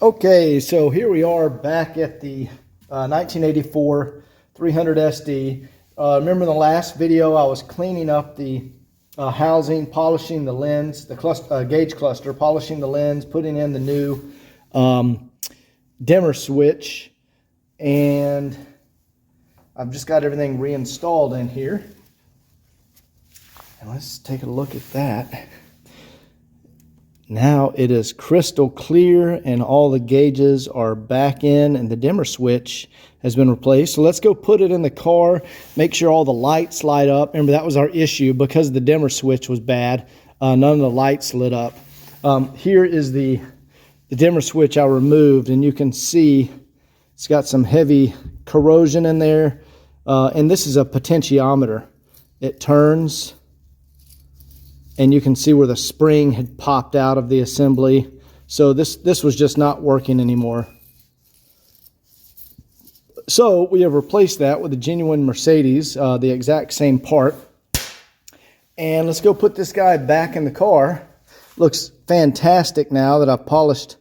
Okay, so here we are back at the 1984 300 SD. Remember in the last video I was cleaning up the housing, polishing the lens, the gauge cluster, polishing the lens, putting in the new dimmer switch, and I've just got everything reinstalled in here. And let's take a look at that. Now it is crystal clear and all the gauges are back in and the dimmer switch has been replaced. So let's go put it in the car, make sure all the lights light up. Remember, that was our issue because the dimmer switch was bad. None of the lights lit up. Here is the dimmer switch I removed, and you can see it's got some heavy corrosion in there. And this is a potentiometer. It turns, and you can see where the spring had popped out of the assembly. So this was just not working anymore. So we have replaced that with a genuine Mercedes, the exact same part. And let's go put this guy back in the car. Looks fantastic now that I've polished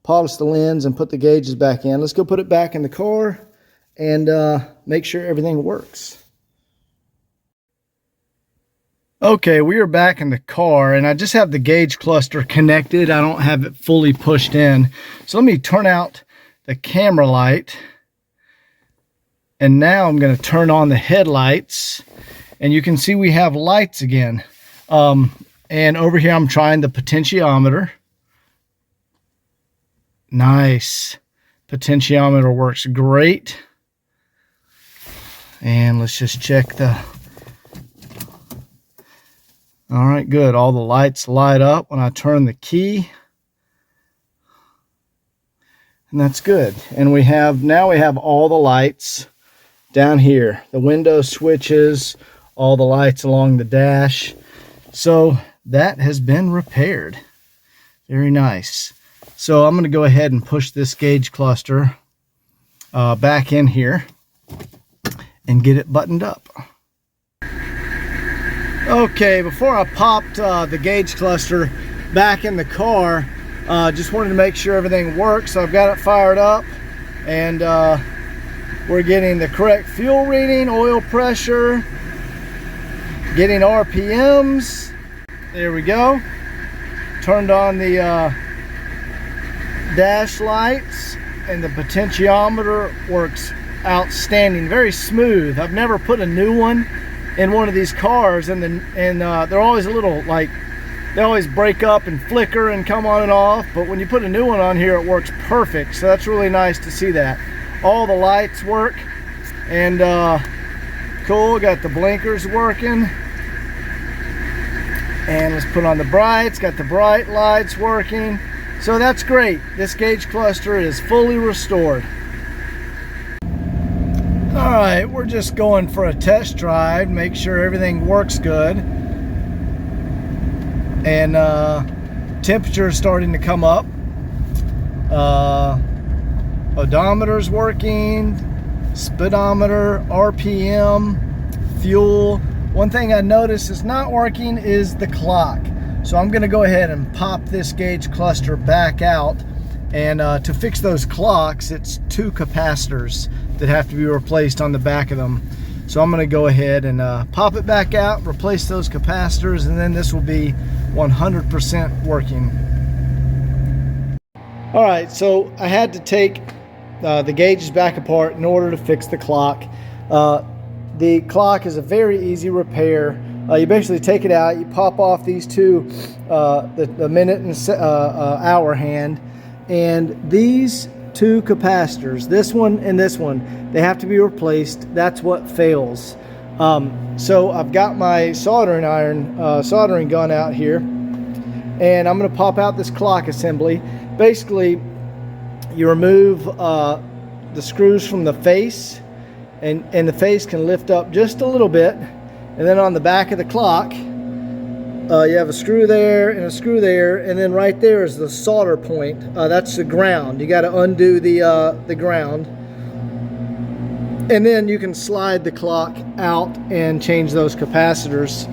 the lens and put the gauges back in. Let's go put it back in the car and make sure everything works. Okay, we are back in the car, and I just have the gauge cluster connected. I don't have it fully pushed in. So let me turn out the camera light. And now I'm going to turn on the headlights, and you can see we have lights again. And over here I'm trying the potentiometer. Nice. Potentiometer works great. And let's just check the... All right, good. All the lights light up when I turn the key. And that's good. And now we have all the lights down here. The window switches, all the lights along the dash. So that has been repaired. Very nice. So I'm going to go ahead and push this gauge cluster back in here and get it buttoned up. Okay, before I popped the gauge cluster back in the car, just wanted to make sure everything works. So I've got it fired up, and we're getting the correct fuel reading, oil pressure, getting RPMs. There we go. Turned on the dash lights, and the potentiometer works outstanding, very smooth. I've never put a new one in one of these cars, and they're always a little, like, they always break up and flicker and come on and off, but when you put a new one on here, it works perfect. So that's really nice to see that. All the lights work, and cool. Got the blinkers working, and let's put on the brights. Got the bright lights working, so that's great. This gauge cluster is fully restored. All right, we're just going for a test drive, make sure everything works good. And temperature is starting to come up. Odometer's working, speedometer, RPM, fuel. One thing I noticed is not working is the clock. So I'm gonna go ahead and pop this gauge cluster back out. And to fix those clocks, it's 2 capacitors that have to be replaced on the back of them. So I'm going to go ahead and pop it back out, replace those capacitors, and then this will be 100% working. All right, so I had to take the gauges back apart in order to fix the clock. The clock is a very easy repair. You basically take it out, you pop off these two, the minute and hour hand, and these 2 capacitors, this one and this one, they have to be replaced. That's what fails. So I've got my soldering gun out here, and I'm going to pop out this clock assembly. Basically, you remove the screws from the face, and the face can lift up just a little bit, and then on the back of the clock, you have a screw there and a screw there, and then right there is the solder point. That's the ground. You got to undo the ground, and then you can slide the clock out and change those capacitors.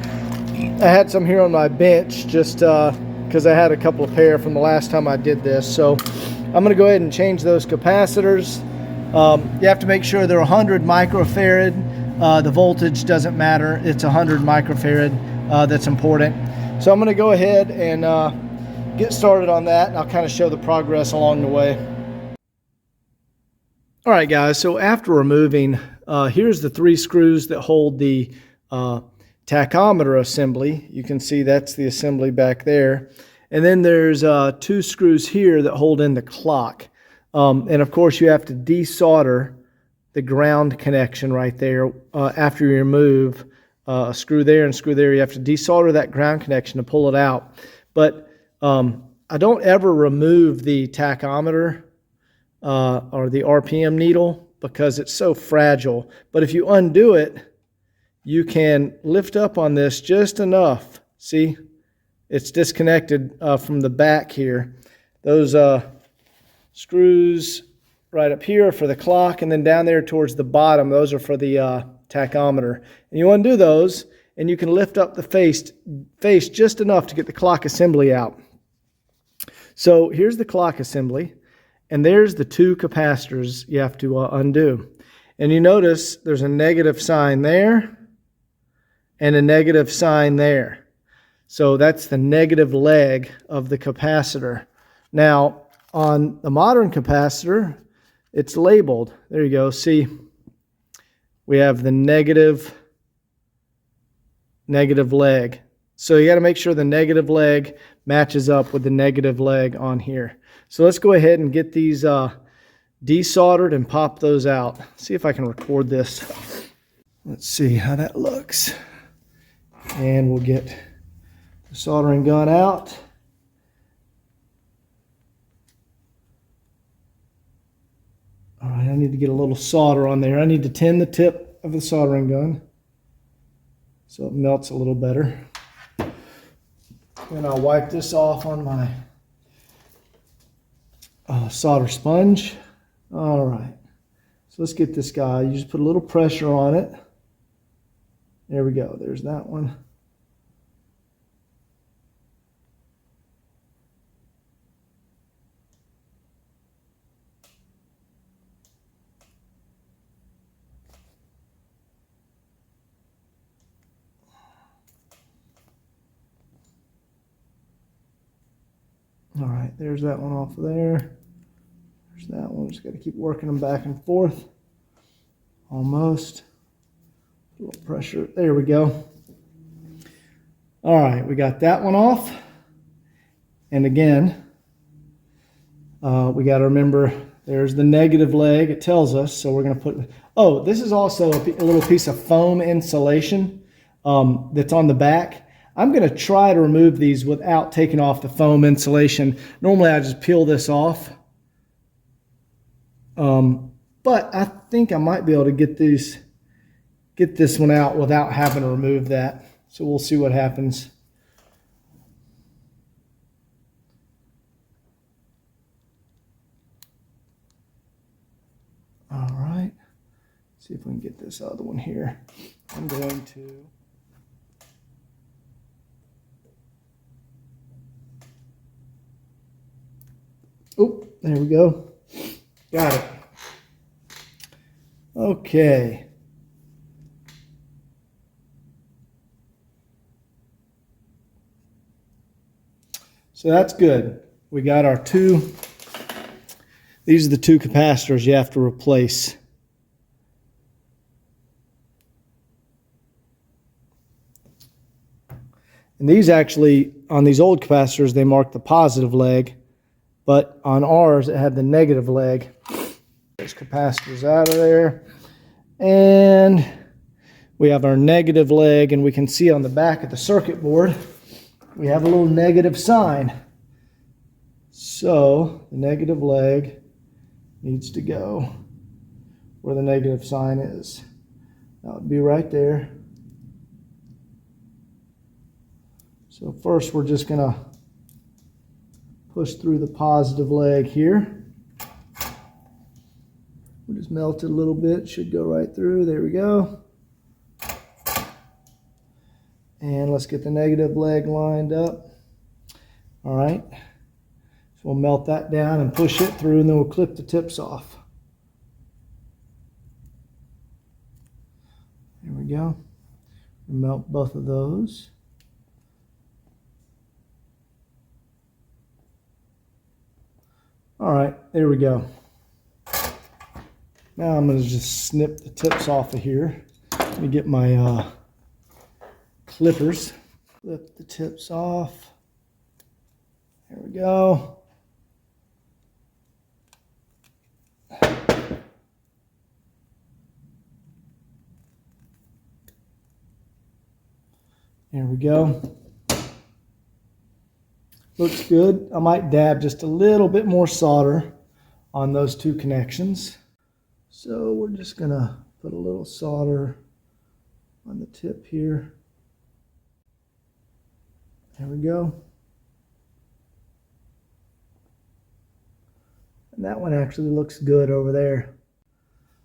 I had some here on my bench just because I had a couple of pair from the last time I did this. So I'm going to go ahead and change those capacitors. You have to make sure they're 100 microfarad. The voltage doesn't matter. It's 100 microfarad that's important. So I'm going to go ahead and get started on that, and I'll kind of show the progress along the way. All right, guys, so after removing, here's the 3 screws that hold the tachometer assembly. You can see that's the assembly back there. And then there's 2 screws here that hold in the clock. And of course, you have to desolder the ground connection right there after you remove a screw there and screw there. You have to desolder that ground connection to pull it out. But I don't ever remove the tachometer or the RPM needle because it's so fragile. But if you undo it, you can lift up on this just enough. See, it's disconnected from the back here. Those screws right up here are for the clock, and then down there towards the bottom, those are for the tachometer. And you undo those, and you can lift up the face just enough to get the clock assembly out. So here's the clock assembly. And there's the 2 capacitors you have to undo. And you notice there's a negative sign there and a negative sign there. So that's the negative leg of the capacitor. Now, on the modern capacitor, it's labeled. There you go. See, we have the negative leg. So you got to make sure the negative leg matches up with the negative leg on here. So let's go ahead and get these desoldered and pop those out. See if I can record this. Let's see how that looks. And we'll get the soldering gun out. All right, I need to get a little solder on there. I need to tin the tip of the soldering gun so it melts a little better. And I'll wipe this off on my solder sponge. All right, so let's get this guy. You just put a little pressure on it. There we go. There's that one. All right, there's that one off of there. There's that one. Just got to keep working them back and forth. Almost. A little pressure. There we go. All right, we got that one off. And again, we got to remember there's the negative leg. It tells us. So we're going to put, oh, this is also a little piece of foam insulation that's on the back. I'm going to try to remove these without taking off the foam insulation. Normally I just peel this off. But I think I might be able to get this one out without having to remove that. So we'll see what happens. All right. See if we can get this other one here. I'm going to... Oh, there we go. Got it. Okay. So that's good. We got our 2. These are the 2 capacitors you have to replace. And these actually, on these old capacitors, they mark the positive leg. But on ours, it had the negative leg. There's capacitors out of there. And we have our negative leg, and we can see on the back of the circuit board, we have a little negative sign. So the negative leg needs to go where the negative sign is. That would be right there. So first we're just going to push through the positive leg here. We'll just melt it a little bit. Should go right through. There we go. And let's get the negative leg lined up. All right. We'll melt that down and push it through, and then we'll clip the tips off. There we go. Melt both of those. All right, there we go. Now I'm going to just snip the tips off of here. Let me get my clippers. Clip the tips off. There we go. There we go. Looks good. I might dab just a little bit more solder on those two connections. So we're just gonna put a little solder on the tip here. There we go. And that one actually looks good over there.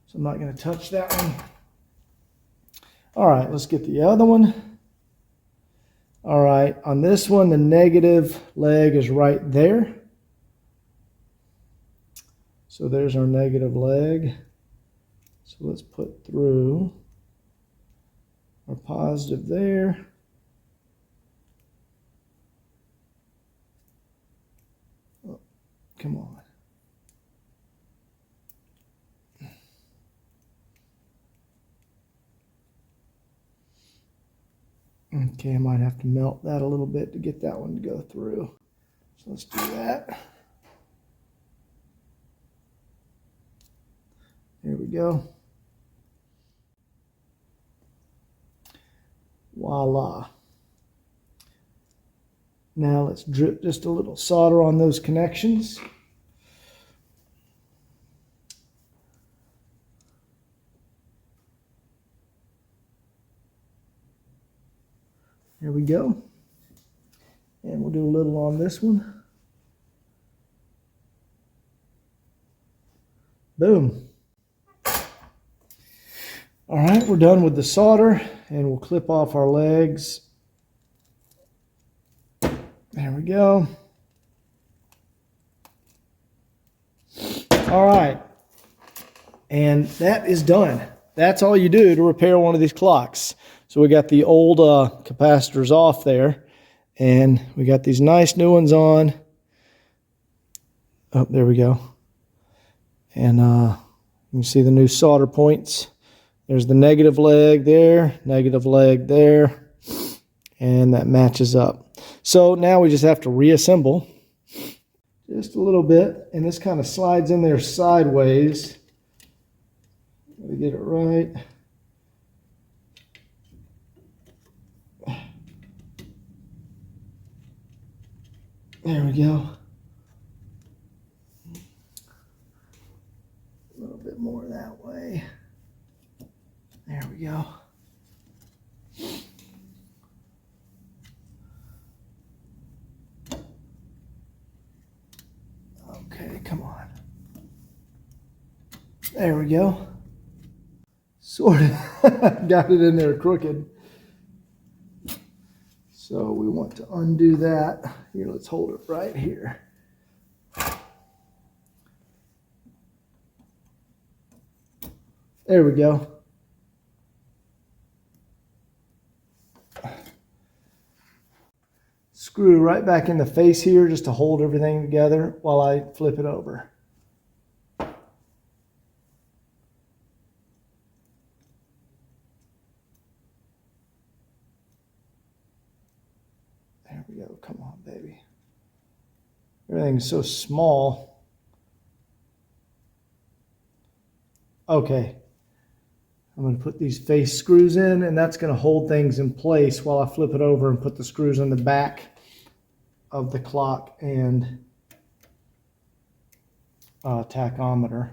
So I'm not gonna touch that one. All right, let's get the other one. All right, on this one, the negative leg is right there. So there's our negative leg. So let's put through our positive there. Oh, come on. Okay, I might have to melt that a little bit to get that one to go through. So let's do that. There we go. Voila. Now let's drip just a little solder on those connections. There we go. And we'll do a little on this one. Boom. All right, we're done with the solder, and we'll clip off our legs. There we go. All right. And that is done. That's all you do to repair one of these clocks. So we got the old capacitors off there, and we got these nice new ones on. Oh, there we go. And you can see the new solder points. There's the negative leg there, and that matches up. So now we just have to reassemble just a little bit, and this kind of slides in there sideways. Let me get it right. There we go. A little bit more that way. There we go. Okay, come on. There we go. Sort of got it in there crooked. So we want to undo that. Here, let's hold it right here. There we go. Screw right back in the face here just to hold everything together while I flip it over. There we go. Come on, baby. Everything's so small. Okay. I'm going to put these face screws in, and that's going to hold things in place while I flip it over and put the screws in the back of the clock and tachometer.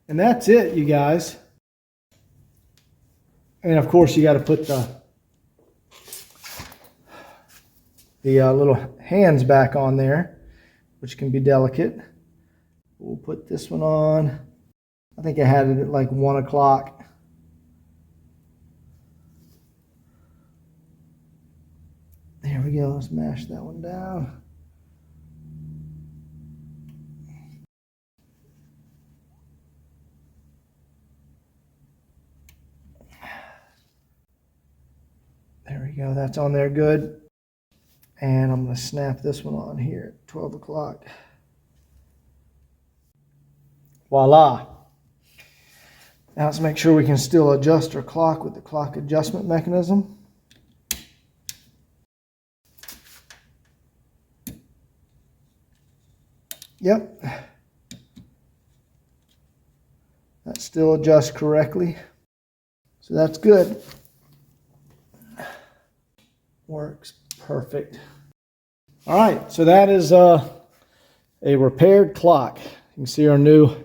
And that's it, you guys. And of course you got to put the little hands back on there, which can be delicate. We'll put this one on. I think I had it at like 1 o'clock. There we go. Let's mash that one down. There we go. That's on there good. And I'm going to snap this one on here at 12 o'clock. Voila. Now let's make sure we can still adjust our clock with the clock adjustment mechanism. Yep. That still adjusts correctly. So that's good. Works perfect. All right, so that is a repaired clock. You can see our new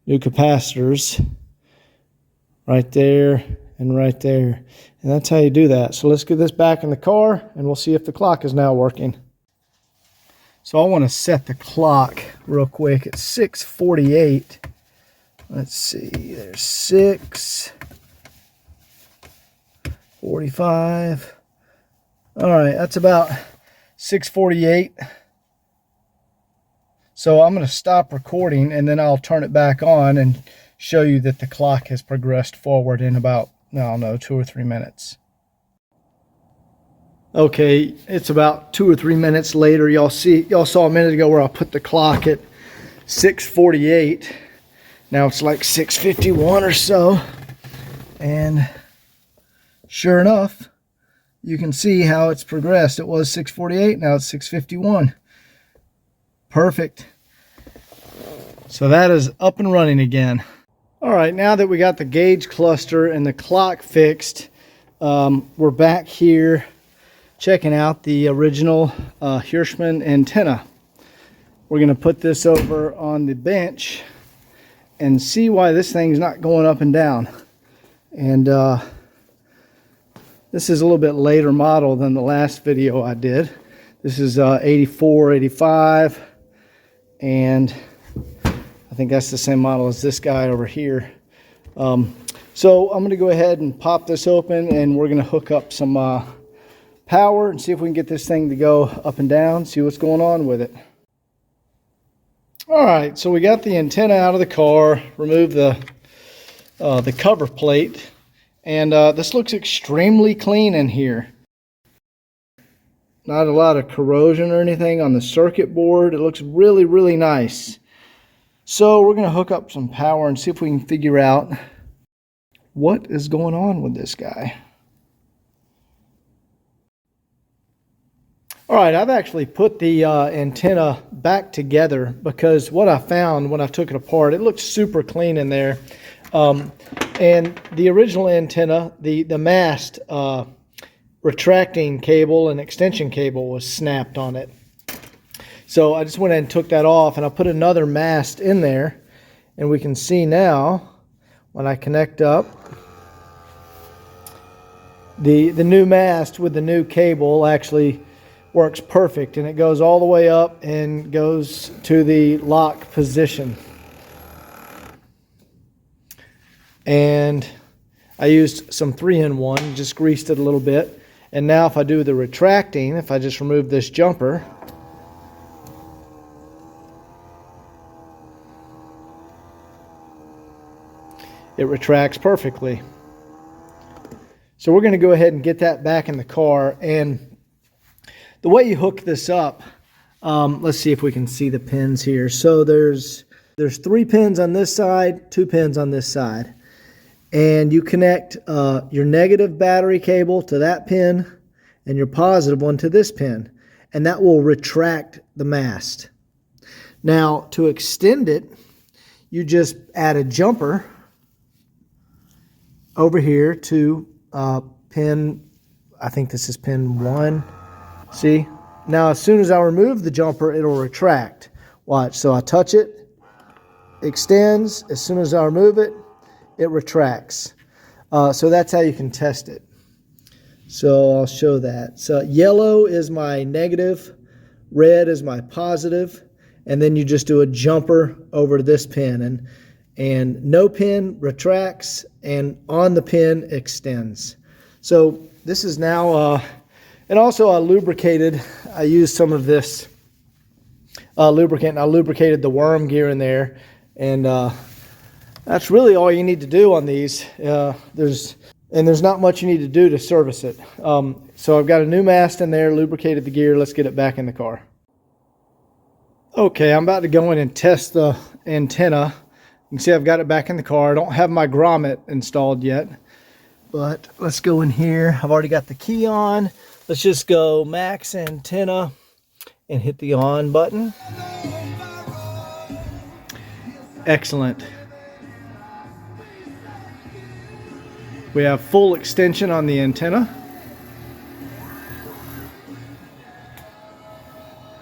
capacitors right there and right there. And that's how you do that. So let's get this back in the car and we'll see if the clock is now working. So I want to set the clock real quick at 6:48. Let's see, there's 6:45. All right, that's about 6:48. So I'm going to stop recording and then I'll turn it back on and show you that the clock has progressed forward in about, I don't know, 2 or 3 minutes. Okay, it's about 2 or 3 minutes later. Y'all saw a minute ago where I put the clock at 6:48. Now it's like 6:51 or so. And sure enough, you can see how it's progressed. It was 6:48, now it's 6:51. Perfect. So that is up and running again. All right, now that we got the gauge cluster and the clock fixed, we're back here checking out the original Hirschmann antenna. We're gonna put this over on the bench and see why this thing's not going up and down. And this is a little bit later model than the last video I did. This is 84, 85, and I think that's the same model as this guy over here. So I'm gonna go ahead and pop this open and we're gonna hook up some power and see if we can get this thing to go up and down, see what's going on with it. All right, so we got the antenna out of the car, removed the cover plate, and this looks extremely clean in here. Not a lot of corrosion or anything on the circuit board. It looks really, really nice. So we're gonna hook up some power and see if we can figure out what is going on with this guy. All right, I've actually put the antenna back together because what I found when I took it apart, it looked super clean in there. And the original antenna, the mast retracting cable and extension cable was snapped on it. So I just went ahead and took that off and I put another mast in there. And we can see now when I connect up, the new mast with the new cable actually works perfect, and it goes all the way up and goes to the lock position. And I used some 3-in-1, just greased it a little bit. And now if I do the retracting, if I just remove this jumper, it retracts perfectly. So we're going to go ahead and get that back in the car. And the way you hook this up, let's see if we can see the pins here. So there's 3 pins on this side, 2 pins on this side. And you connect your negative battery cable to that pin and your positive one to this pin. And that will retract the mast. Now, to extend it, you just add a jumper over here to pin, I think this is pin 1. See? Now, as soon as I remove the jumper, it'll retract. Watch. So I touch it, extends. As soon as I remove it, it retracts. So that's how you can test it. So I'll show that. So yellow is my negative, red is my positive, and then you just do a jumper over this pin, and no pin retracts, and on the pin extends. So this is now, and also I lubricated. I used some of this lubricant, and I lubricated the worm gear in there, and that's really all you need to do on these. There's not much you need to do to service it. So I've got a new mast in there, lubricated the gear. Let's get it back in the car. Okay, I'm about to go in and test the antenna. You can see I've got it back in the car. I don't have my grommet installed yet, but let's go in here. I've already got the key on. Let's just go max antenna and hit the on button. Excellent. We have full extension on the antenna.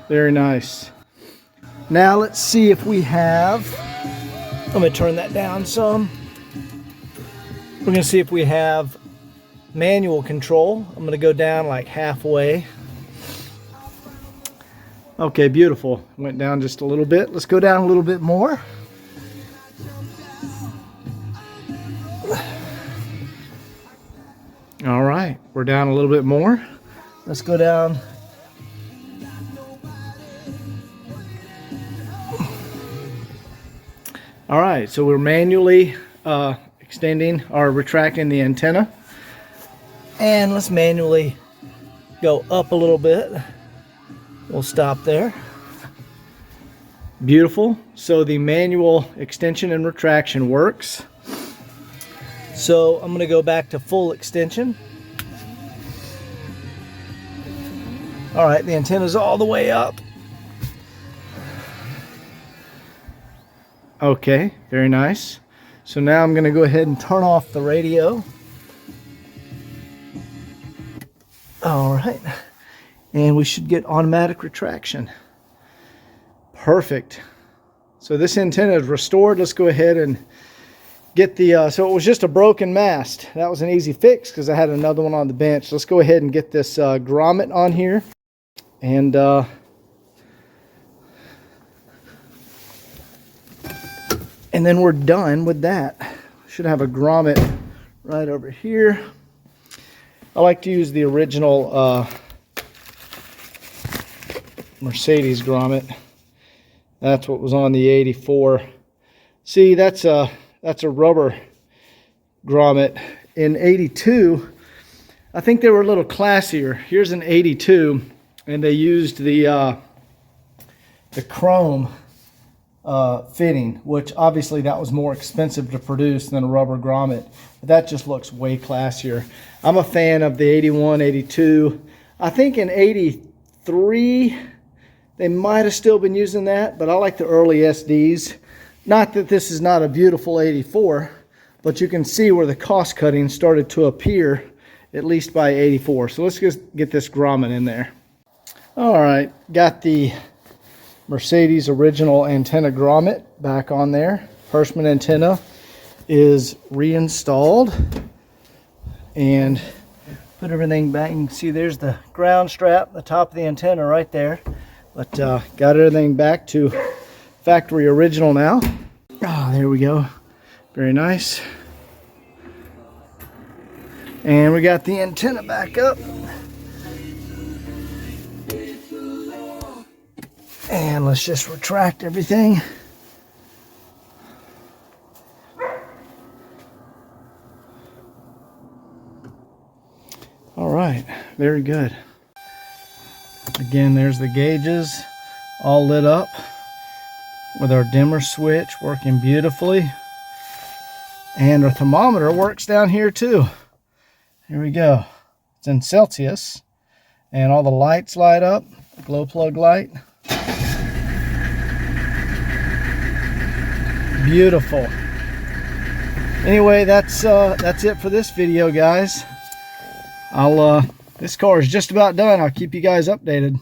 Very nice. Now let's see if we have, let me turn that down some. We're going to see if we have manual control. I'm going to go down like halfway. Okay, beautiful. Went down just a little bit. Let's go down a little bit more. All right, we're down a little bit more. Let's go down. All right, so we're manually extending or retracting the antenna. And let's manually go up a little bit. We'll stop there. Beautiful. So the manual extension and retraction works. So I'm going to go back to full extension. All right, the antenna's all the way up. Okay, very nice. So now I'm going to go ahead and turn off the radio. All right, and we should get automatic retraction. Perfect. So this antenna is restored. Let's go ahead and get the, so it was just a broken mast. That was an easy fix because I had another one on the bench. Let's go ahead and get this grommet on here. And then we're done with that. Should have a grommet right over here. I like to use the original Mercedes grommet. That's what was on the 84. See, that's a rubber grommet. In 82, I think they were a little classier. Here's an 82, and they used the chrome fitting, which obviously that was more expensive to produce than a rubber grommet. But that just looks way classier. I'm a fan of the 81, 82. I think in 83, they might have still been using that, but I like the early SDs. Not that this is not a beautiful 84, but you can see where the cost cutting started to appear, at least by 84. So let's just get this grommet in there. All right, got the Mercedes original antenna grommet back on there. Hirschmann antenna is reinstalled, and put everything back. You can see there's the ground strap, the top of the antenna right there. But got everything back to factory original now. Ah, there we go. Very nice. And we got the antenna back up. And let's just retract everything. All right, very good. Again, there's the gauges all lit up with our dimmer switch working beautifully. And our thermometer works down here too. Here we go. It's in Celsius. And all the lights light up, glow plug light. Beautiful. Anyway, that's it for this video, guys. This car is just about done. I'll keep you guys updated.